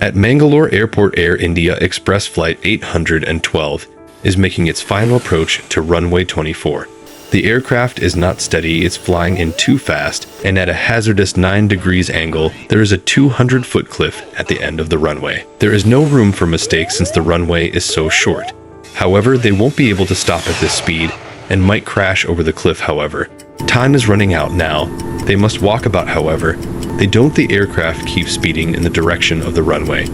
At Mangalore Airport, Air India Express Flight 812 is making its final approach to runway 24. The aircraft is not steady, it's flying in too fast, and at a hazardous 9 degrees angle, there is a 200-foot cliff at the end of the runway. There is no room for mistakes since the runway is so short. However, they won't be able to stop at this speed and might crash over the cliff. However, time is running out now. They must walk about. However, they don't. The aircraft keeps speeding in the direction of the runway.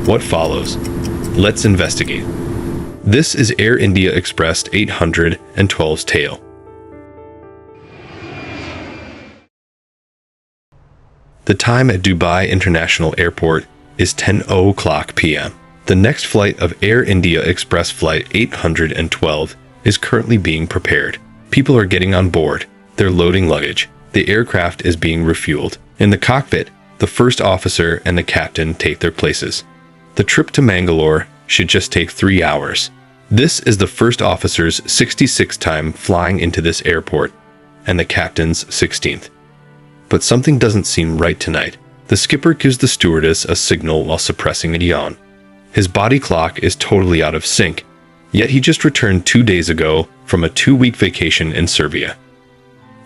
What follows? Let's investigate. This is Air India Express 812's tail. The time at Dubai International Airport is 10:00 p.m. The next flight of Air India Express Flight 812 is currently being prepared. People are getting on board. They're loading luggage. The aircraft is being refueled. In the cockpit, the first officer and the captain take their places. The trip to Mangalore should just take 3 hours. This is the first officer's 66th time flying into this airport, and the captain's 16th. But something doesn't seem right tonight. The skipper gives the stewardess a signal while suppressing a yawn. His body clock is totally out of sync, yet he just returned 2 days ago from a 2-week vacation in Serbia.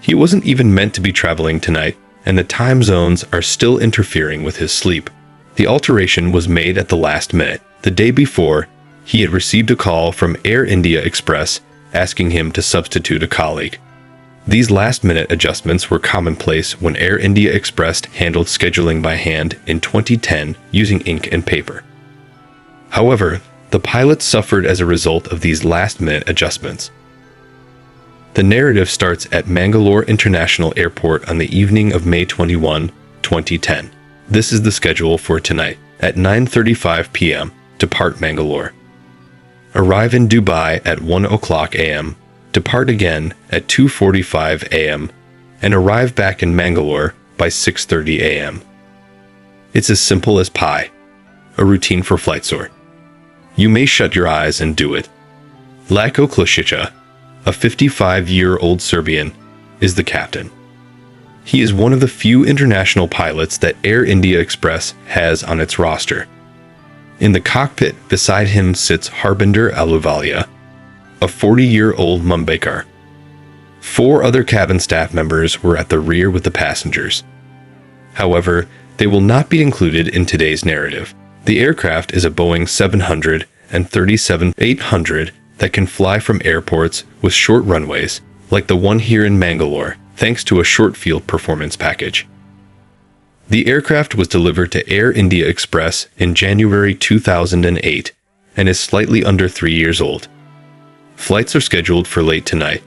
He wasn't even meant to be traveling tonight, and the time zones are still interfering with his sleep. The alteration was made at the last minute. The day before, he had received a call from Air India Express asking him to substitute a colleague. These last-minute adjustments were commonplace when Air India Express handled scheduling by hand in 2010 using ink and paper. However, the pilots suffered as a result of these last-minute adjustments. The narrative starts at Mangalore International Airport on the evening of May 21, 2010. This is the schedule for tonight. At 9:35 p.m., depart Mangalore. Arrive in Dubai at 1:00 a.m., depart again at 2:45 a.m., and arrive back in Mangalore by 6:30 a.m. It's as simple as pie. A routine for flightsore. You may shut your eyes and do it. Lako Klasica, a 55-year-old Serbian, is the captain. He is one of the few international pilots that Air India Express has on its roster. In the cockpit beside him sits Harbinder Aluvalia, a 40-year-old Mumbaikar. 4 other cabin staff members were at the rear with the passengers. However, they will not be included in today's narrative. The aircraft is a Boeing 737-800 that can fly from airports with short runways, like the one here in Mangalore, thanks to a short field performance package. The aircraft was delivered to Air India Express in January 2008 and is slightly under 3 years old. Flights are scheduled for late tonight,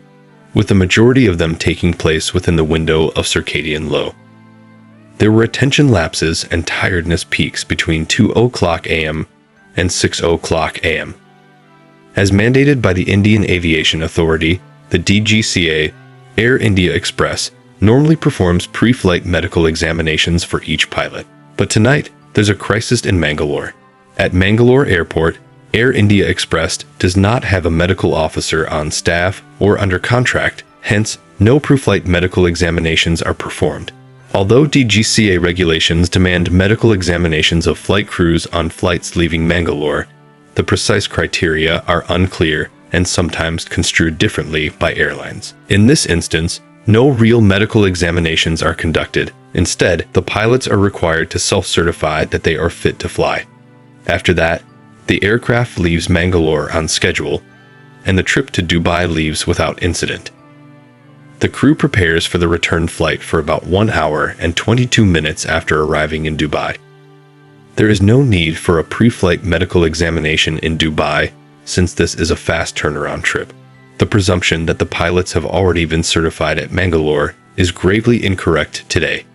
with the majority of them taking place within the window of circadian low. There were attention lapses and tiredness peaks between 2:00 a.m. and 6:00 a.m. As mandated by the Indian Aviation Authority, the DGCA, Air India Express normally performs pre-flight medical examinations for each pilot. But tonight, there's a crisis in Mangalore. At Mangalore Airport, Air India Express does not have a medical officer on staff or under contract, hence, no pre-flight medical examinations are performed. Although DGCA regulations demand medical examinations of flight crews on flights leaving Mangalore, the precise criteria are unclear and sometimes construed differently by airlines. In this instance, no real medical examinations are conducted. Instead, the pilots are required to self-certify that they are fit to fly. After that, the aircraft leaves Mangalore on schedule, and the trip to Dubai leaves without incident. The crew prepares for the return flight for about 1 hour and 22 minutes after arriving in Dubai. There is no need for a pre-flight medical examination in Dubai, since this is a fast turnaround trip. The presumption that the pilots have already been certified at Mangalore is gravely incorrect today.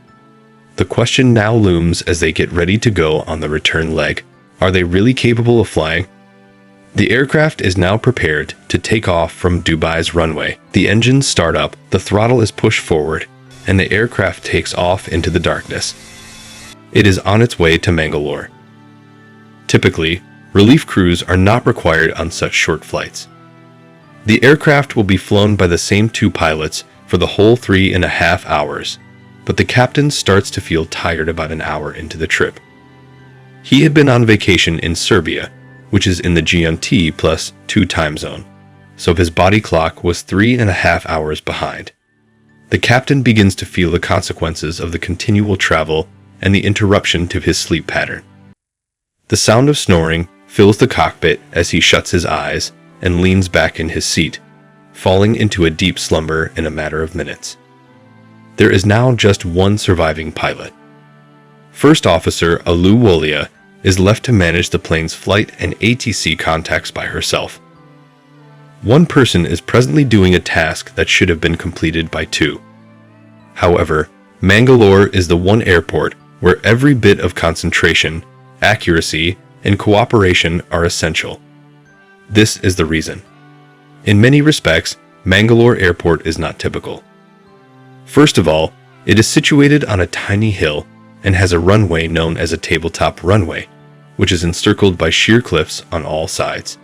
The question now looms as they get ready to go on the return leg. Are they really capable of flying? The aircraft is now prepared to take off from Dubai's runway. The engines start up, the throttle is pushed forward, and the aircraft takes off into the darkness. It is on its way to Mangalore. Typically, relief crews are not required on such short flights. The aircraft will be flown by the same 2 pilots for the whole 3.5 hours, but the captain starts to feel tired about an hour into the trip. He had been on vacation in Serbia, which is in the GMT+2 time zone, so his body clock was 3.5 hours behind. The captain begins to feel the consequences of the continual travel and the interruption to his sleep pattern. The sound of snoring fills the cockpit as he shuts his eyes and leans back in his seat, falling into a deep slumber in a matter of minutes. There is now just one surviving pilot. First Officer Alu Wolia is left to manage the plane's flight and ATC contacts by herself. One person is presently doing a task that should have been completed by two. However, Mangalore is the one airport where every bit of concentration, accuracy, and cooperation are essential. This is the reason. In many respects, Mangalore Airport is not typical. First of all, it is situated on a tiny hill and has a runway known as a tabletop runway, which is encircled by sheer cliffs on all sides.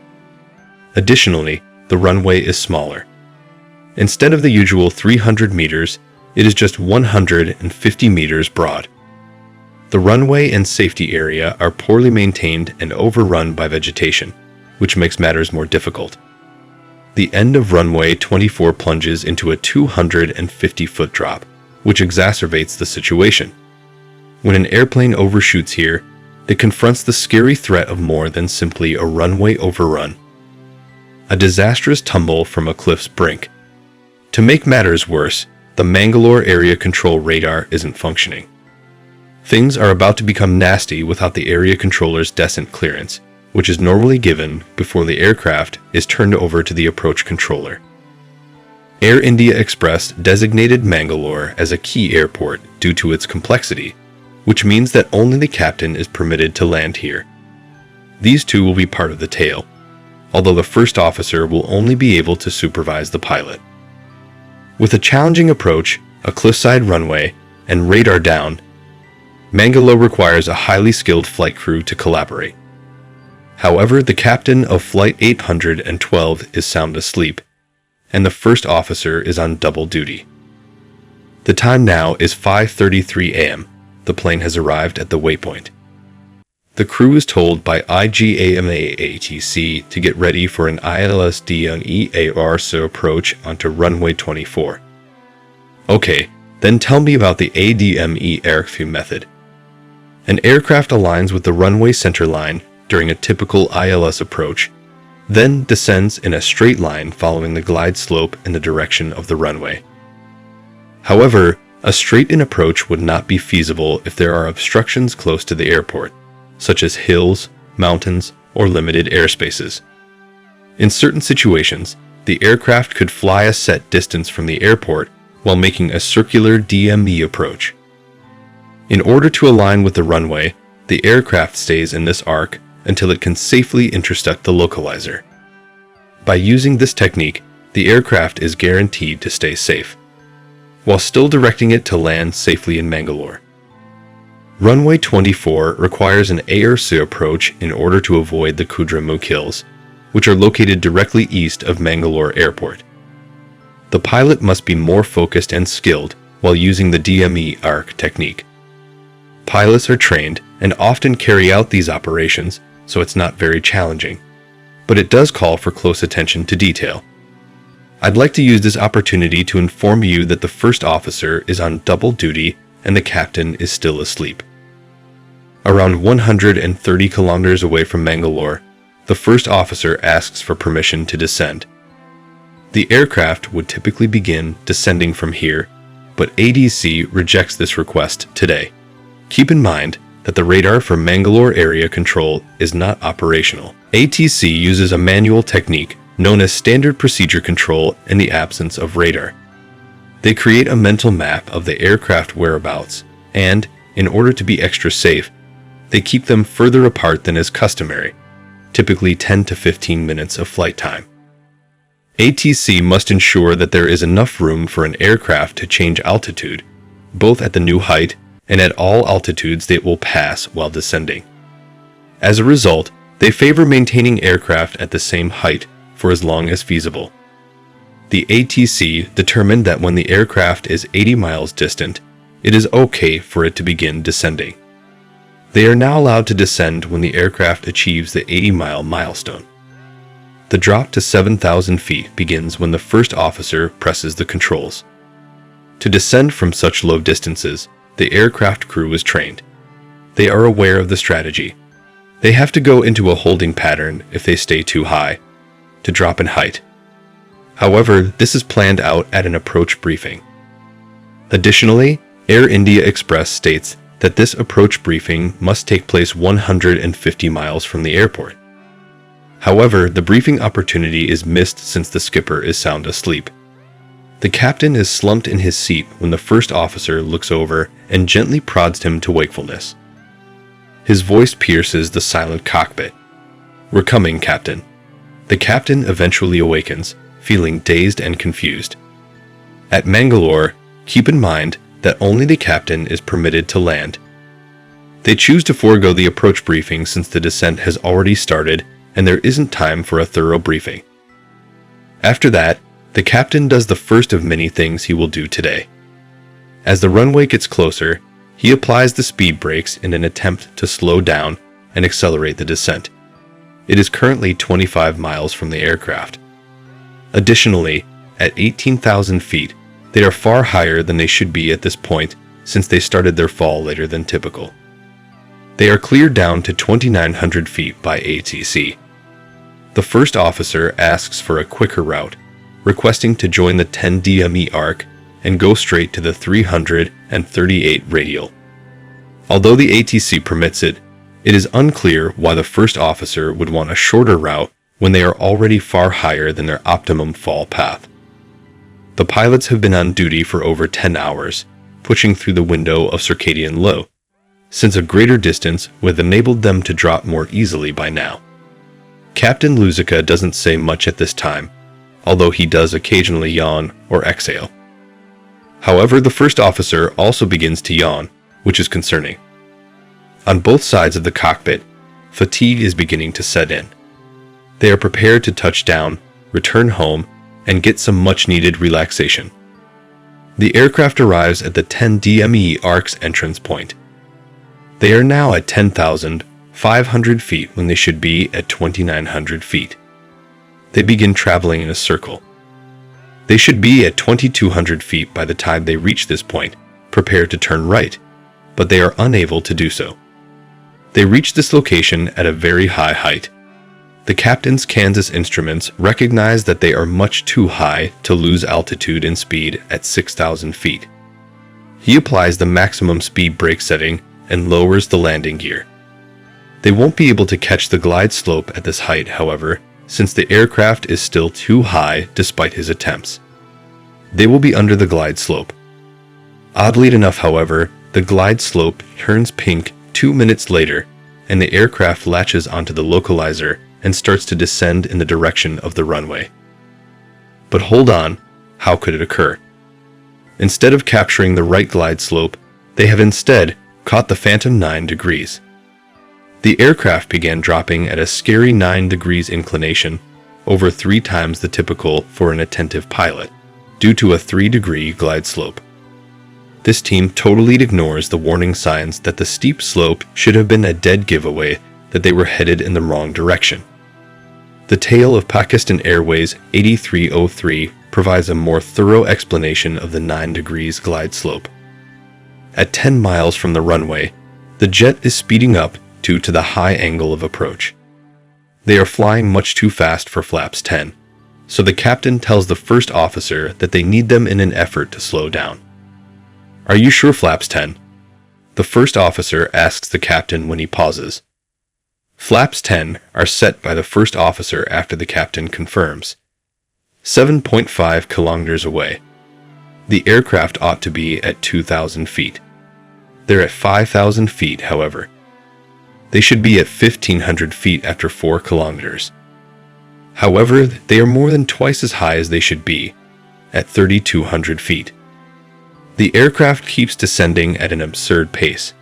Additionally, the runway is smaller. Instead of the usual 300 meters, it is just 150 meters broad. The runway and safety area are poorly maintained and overrun by vegetation, which makes matters more difficult. The end of runway 24 plunges into a 250-foot drop, which exacerbates the situation. When an airplane overshoots here, it confronts the scary threat of more than simply a runway overrun. A disastrous tumble from a cliff's brink. To make matters worse, the Mangalore Area Control Radar isn't functioning. Things are about to become nasty without the area controller's descent clearance, which is normally given before the aircraft is turned over to the approach controller. Air India Express designated Mangalore as a key airport due to its complexity, which means that only the captain is permitted to land here. These two will be part of the tale, although the first officer will only be able to supervise the pilot. With a challenging approach, a cliffside runway, and radar down, Mangalore requires a highly skilled flight crew to collaborate. However, the captain of Flight 812 is sound asleep, and the first officer is on double duty. The time now is 5:33 a.m. The plane has arrived at the waypoint. The crew is told by IGAMAATC to get ready for an ILSD-EAR approach onto runway 24. Okay, then tell me about the ADME aircraft method. An aircraft aligns with the runway center line during a typical ILS approach, then descends in a straight line following the glide slope in the direction of the runway. However, a straight-in approach would not be feasible if there are obstructions close to the airport, such as hills, mountains, or limited airspaces. In certain situations, the aircraft could fly a set distance from the airport while making a circular DME approach. In order to align with the runway, the aircraft stays in this arc until it can safely intersect the localizer. By using this technique, the aircraft is guaranteed to stay safe, while still directing it to land safely in Mangalore. Runway 24 requires an ARC approach in order to avoid the Kudremukh Hills, which are located directly east of Mangalore Airport. The pilot must be more focused and skilled while using the DME arc technique. Pilots are trained and often carry out these operations, so it's not very challenging, but it does call for close attention to detail. I'd like to use this opportunity to inform you that the first officer is on double duty and the captain is still asleep. Around 130 kilometers away from Mangalore, the first officer asks for permission to descend. The aircraft would typically begin descending from here, but ADC rejects this request today. Keep in mind that the radar for Mangalore Area Control is not operational. ATC uses a manual technique known as standard procedure control in the absence of radar. They create a mental map of the aircraft whereabouts, and, in order to be extra safe, they keep them further apart than is customary, typically 10 to 15 minutes of flight time. ATC must ensure that there is enough room for an aircraft to change altitude, both at the new height and at all altitudes they will pass while descending. As a result, they favor maintaining aircraft at the same height for as long as feasible. The ATC determined that when the aircraft is 80 miles distant, it is okay for it to begin descending. They are now allowed to descend when the aircraft achieves the 80-mile milestone. The drop to 7,000 feet begins when the first officer presses the controls. To descend from such low distances, the aircraft crew is trained. They are aware of the strategy. They have to go into a holding pattern if they stay too high, to drop in height. However, this is planned out at an approach briefing. Additionally, Air India Express states that this approach briefing must take place 150 miles from the airport. However, the briefing opportunity is missed since the skipper is sound asleep. The captain is slumped in his seat when the first officer looks over and gently prods him to wakefulness. His voice pierces the silent cockpit. "We're coming, Captain." The captain eventually awakens, feeling dazed and confused. At Mangalore, keep in mind that only the captain is permitted to land. They choose to forego the approach briefing since the descent has already started and there isn't time for a thorough briefing. After that, the captain does the first of many things he will do today. As the runway gets closer, he applies the speed brakes in an attempt to slow down and accelerate the descent. It is currently 25 miles from the aircraft. Additionally, at 18,000 feet, they are far higher than they should be at this point since they started their fall later than typical. They are cleared down to 2,900 feet by ATC. The first officer asks for a quicker route, requesting to join the 10 DME arc and go straight to the 338 radial. Although the ATC permits it, it is unclear why the first officer would want a shorter route when they are already far higher than their optimum fall path. The pilots have been on duty for over 10 hours, pushing through the window of circadian low, since a greater distance would have enabled them to drop more easily by now. Captain Luzica doesn't say much at this time, although he does occasionally yawn or exhale. However, the first officer also begins to yawn, which is concerning. On both sides of the cockpit, fatigue is beginning to set in. They are prepared to touch down, return home, and get some much-needed relaxation. The aircraft arrives at the 10 DME ARC's entrance point. They are now at 10,500 feet when they should be at 2,900 feet. They begin traveling in a circle. They should be at 2,200 feet by the time they reach this point, prepared to turn right, but they are unable to do so. They reach this location at a very high height. The captain's Kansas instruments recognize that they are much too high to lose altitude and speed at 6,000 feet. He applies the maximum speed brake setting and lowers the landing gear. They won't be able to catch the glide slope at this height, however, since the aircraft is still too high despite his attempts. They will be under the glide slope. Oddly enough, however, the glide slope turns pink 2 minutes later, and the aircraft latches onto the localizer and starts to descend in the direction of the runway. But hold on, how could it occur? Instead of capturing the right glide slope, they have instead caught the phantom 9 degrees. The aircraft began dropping at a scary 9 degrees inclination, over 3 times the typical for an attentive pilot, due to a 3-degree glide slope. This team totally ignores the warning signs that the steep slope should have been a dead giveaway that they were headed in the wrong direction. The tale of Pakistan Airways 8303 provides a more thorough explanation of the 9 degrees glide slope. At 10 miles from the runway, the jet is speeding up due to the high angle of approach. They are flying much too fast for flaps 10, so the captain tells the first officer that they need them in an effort to slow down. "Are you sure flaps 10? The first officer asks the captain when he pauses. Flaps 10 are set by the first officer after the captain confirms. 7.5 kilometers away. The aircraft ought to be at 2,000 feet. They're at 5,000 feet, however. They should be at 1,500 feet after 4 kilometers. However, they are more than twice as high as they should be, at 3,200 feet. The aircraft keeps descending at an absurd pace.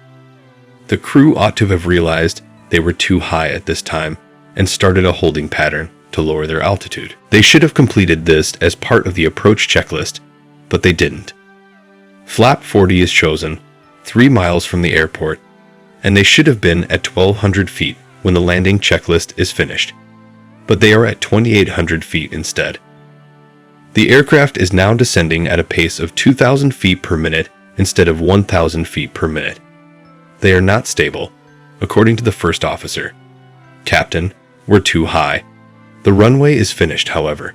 The crew ought to have realized they were too high at this time and started a holding pattern to lower their altitude. They should have completed this as part of the approach checklist, but they didn't. Flap 40 is chosen, 3 miles from the airport, and they should have been at 1,200 feet when the landing checklist is finished. But they are at 2,800 feet instead. The aircraft is now descending at a pace of 2,000 feet per minute instead of 1,000 feet per minute. They are not stable, according to the first officer. Captain, we're too high. The runway is finished, however.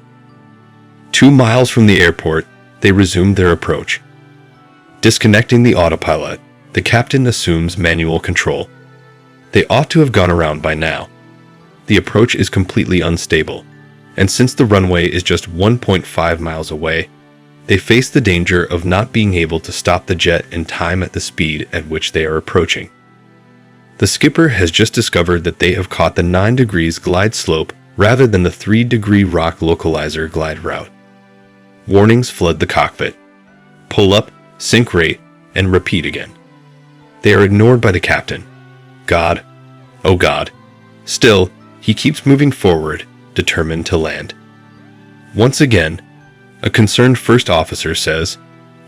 2 miles from the airport, they resume their approach. Disconnecting the autopilot, the captain assumes manual control. They ought to have gone around by now. The approach is completely unstable, and since the runway is just 1.5 miles away, they face the danger of not being able to stop the jet in time at the speed at which they are approaching. The skipper has just discovered that they have caught the 9 degrees glide slope rather than the 3-degree rock localizer glide route. Warnings flood the cockpit. Pull up, sink rate, and repeat again. They are ignored by the captain. God. Oh God. Still, he keeps moving forward, determined to land. Once again, a concerned first officer says,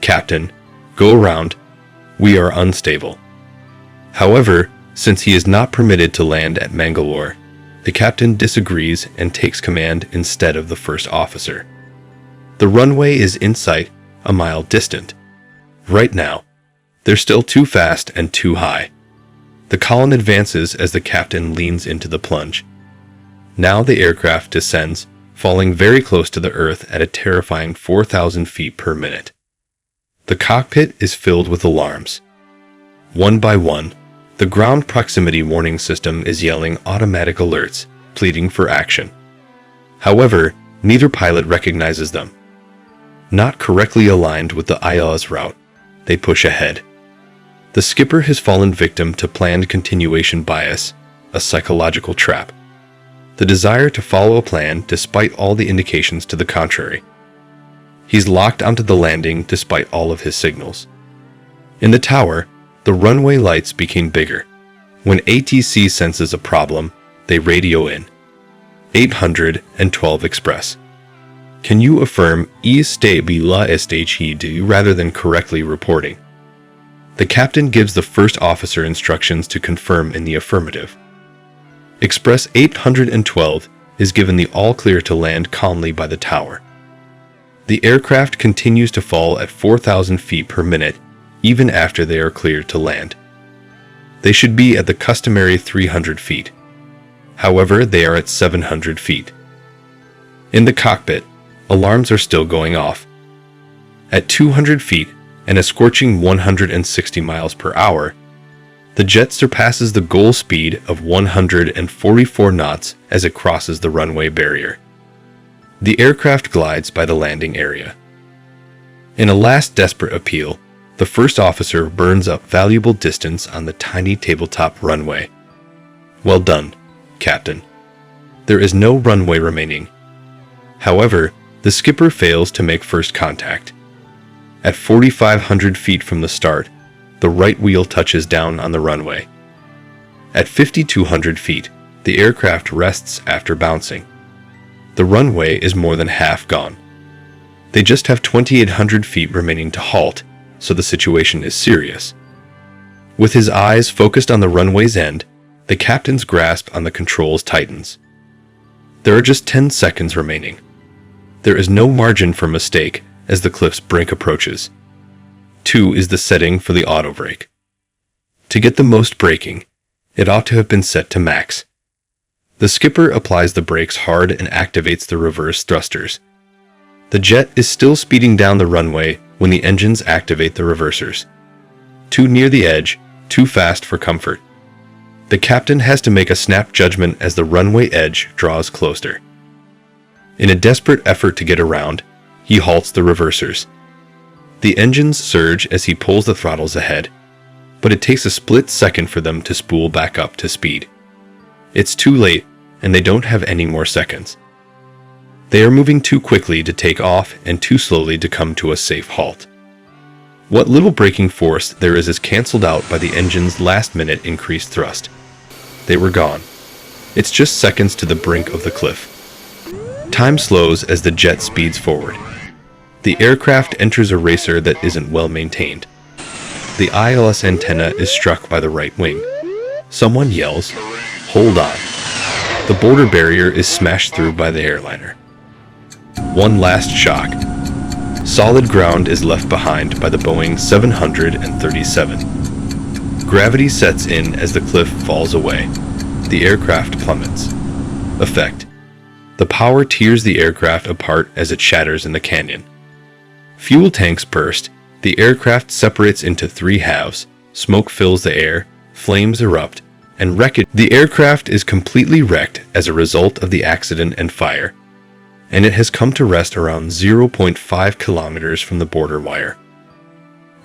"Captain, go around. We are unstable." However, since he is not permitted to land at Mangalore, the captain disagrees and takes command instead of the first officer. The runway is in sight, a mile distant. Right now, they're still too fast and too high. The column advances as the captain leans into the plunge. Now the aircraft descends, falling very close to the earth at a terrifying 4,000 feet per minute. The cockpit is filled with alarms. One by one, the ground proximity warning system is yelling automatic alerts, pleading for action. However, neither pilot recognizes them. Not correctly aligned with the ILS route, they push ahead. The skipper has fallen victim to planned continuation bias, a psychological trap. The desire to follow a plan despite all the indications to the contrary. He's locked onto the landing despite all of his signals. In the tower, the runway lights became bigger. When ATC senses a problem, they radio in. 812 Express. Can you affirm "Estabilidad SHED" rather than correctly reporting? The captain gives the first officer instructions to confirm in the affirmative. Express 812 is given the all-clear to land calmly by the tower. The aircraft continues to fall at 4,000 feet per minute, even after they are cleared to land. They should be at the customary 300 feet. However, they are at 700 feet. In the cockpit, alarms are still going off. At 200 feet and a scorching 160 miles per hour, the jet surpasses the goal speed of 144 knots as it crosses the runway barrier. The aircraft glides by the landing area. In a last desperate appeal, the first officer burns up valuable distance on the tiny tabletop runway. Well done, Captain. There is no runway remaining. However, the skipper fails to make first contact. At 4,500 feet from the start, the right wheel touches down on the runway. At 5,200 feet, the aircraft rests after bouncing. The runway is more than half gone. They just have 2,800 feet remaining to halt, so the situation is serious. With his eyes focused on the runway's end, the captain's grasp on the controls tightens. There are just 10 seconds remaining. There is no margin for mistake as the cliff's brink approaches. 2 is the setting for the auto brake. To get the most braking, it ought to have been set to max. The skipper applies the brakes hard and activates the reverse thrusters. The jet is still speeding down the runway when the engines activate the reversers. Too near the edge, too fast for comfort. The captain has to make a snap judgment as the runway edge draws closer. In a desperate effort to get around, he halts the reversers. The engines surge as he pulls the throttles ahead, but it takes a split second for them to spool back up to speed. It's too late, and they don't have any more seconds. They are moving too quickly to take off and too slowly to come to a safe halt. What little braking force there is cancelled out by the engine's last-minute increased thrust. They were gone. It's just seconds to the brink of the cliff. Time slows as the jet speeds forward. The aircraft enters a racer that isn't well maintained. The ILS antenna is struck by the right wing. Someone yells, "Hold on." The border barrier is smashed through by the airliner. One last shock. Solid ground is left behind by the Boeing 737. Gravity sets in as the cliff falls away. The aircraft plummets. Effect: the power tears the aircraft apart as it shatters in the canyon. Fuel tanks burst. The aircraft separates into three halves. Smoke fills the air, flames erupt, and wreckage. The aircraft is completely wrecked as a result of the accident and fire, and it has come to rest around 0.5 kilometers from the border wire.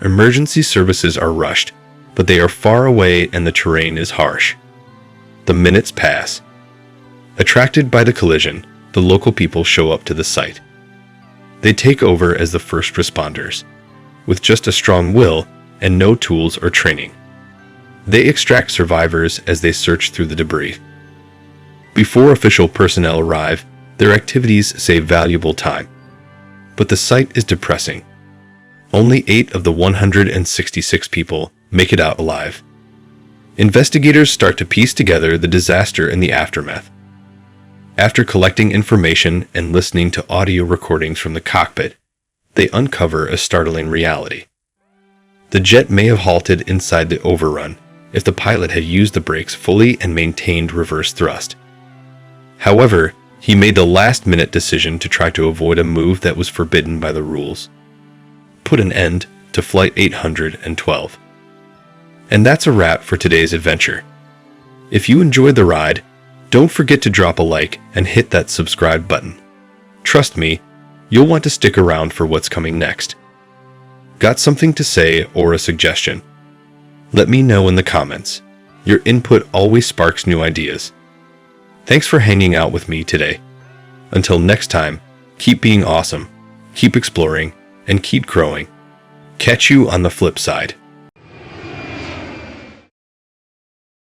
Emergency services are rushed, but they are far away and the terrain is harsh. The minutes pass. Attracted by the collision, the local people show up to the site. They take over as the first responders, with just a strong will and no tools or training. They extract survivors as they search through the debris. Before official personnel arrive, their activities save valuable time. But the sight is depressing. Only 8 of the 166 people make it out alive. Investigators start to piece together the disaster and the aftermath. After collecting information and listening to audio recordings from the cockpit, they uncover a startling reality. The jet may have halted inside the overrun if the pilot had used the brakes fully and maintained reverse thrust. However, he made the last-minute decision to try to avoid a move that was forbidden by the rules. Put an end to Flight 812. And that's a wrap for today's adventure. If you enjoyed the ride, don't forget to drop a like and hit that subscribe button. Trust me, you'll want to stick around for what's coming next. Got something to say or a suggestion? Let me know in the comments. Your input always sparks new ideas. Thanks for hanging out with me today. Until next time, keep being awesome, keep exploring, and keep growing. Catch you on the flip side.